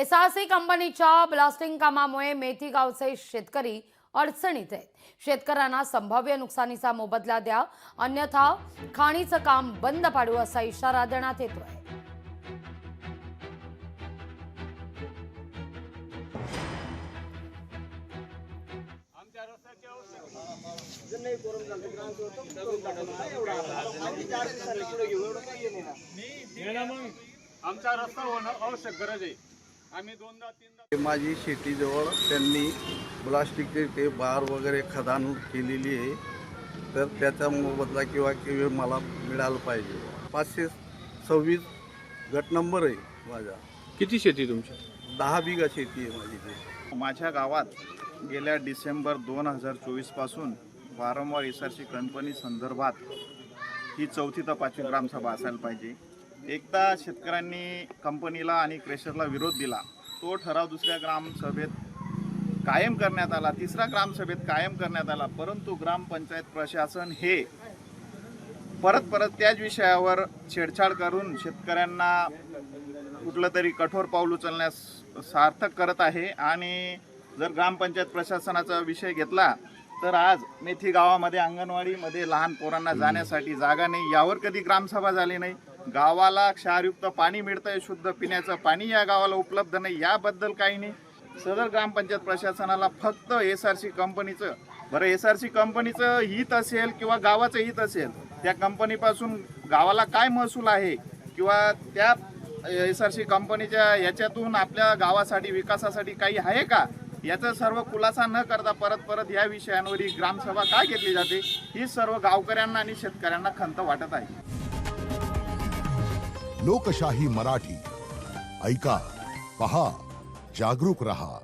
SRC कंपनीच्या blasting कामामुळे मेथी गावचे शेतकरी अडचणीत आहेत। शेतकऱ्यांना संभाव्य नुकसानीचा मोबदला द्या, अन्यथा खाणीचं काम बंद पाडू असा इशारा देण्यात येतोय। आमचा रस्ता होणं आवश्यक गरज आहे। आम्ही दोनदा तीनदा माझी शेतीजवळ त्यांनी प्लास्टिकचे ते बार वगैरे खदान केलेली आहे, तर त्याचा मोबदला किंवा मला मिळालं पाहिजे। 526 गट नंबर आहे माझा। किती शेती तुमची? 10 बिघा शेती आहे माझी। माझ्या गावात गेल्या डिसेंबर 2024 पासून वारंवार एसआरसी कंपनी संदर्भात ही 4थी ते 5वी ग्रामसभा असायला पाहिजे। एकदा शेतकऱ्यांनी कंपनीला आणि क्रेशरला विरोध दिला, तो ठराव दुसऱ्या ग्रामसभेत कायम करण्यात आला, तिसऱ्या ग्रामसभेत कायम करण्यात आला, परंतु ग्रामपंचायत प्रशासन हे परत त्याच विषयावर छेडछाड करून शेतकऱ्यांना कुठलं तरी कठोर पाऊल उचलण्यास सार्थक करत आहे। आणि जर ग्रामपंचायत प्रशासनाचा विषय घेतला तर आज मेथी गावामध्ये अंगणवाडीमध्ये लहान पोरांना जाण्यासाठी जागा नाही, यावर कधी ग्रामसभा झाली नाही। गावाला क्षारयुक्त पाणी मिळतंय, शुद्ध पिण्याचं पाणी या गावाला उपलब्ध नाही, याबद्दल काही नाही। सदर ग्रामपंचायत प्रशासनाला फक्त एसआरसी कंपनीचं, बरं एसआरसी कंपनीचं हित असेल किंवा गावाचं हित असेल, त्या कंपनीपासून गावाला काय महसूल आहे किंवा त्या एसआरसी कंपनीच्या याच्यातून आपल्या गावासाठी विकासासाठी काही आहे का, याचा सर्व खुलासा न करता परत या विषयांवर ही ग्रामसभा का घेतली जाते, ही सर्व गावकऱ्यांना आणि शेतकऱ्यांना खंत वाटत आहे। लोकशाही मराठी ऐका, पहा, जागरूक रहा।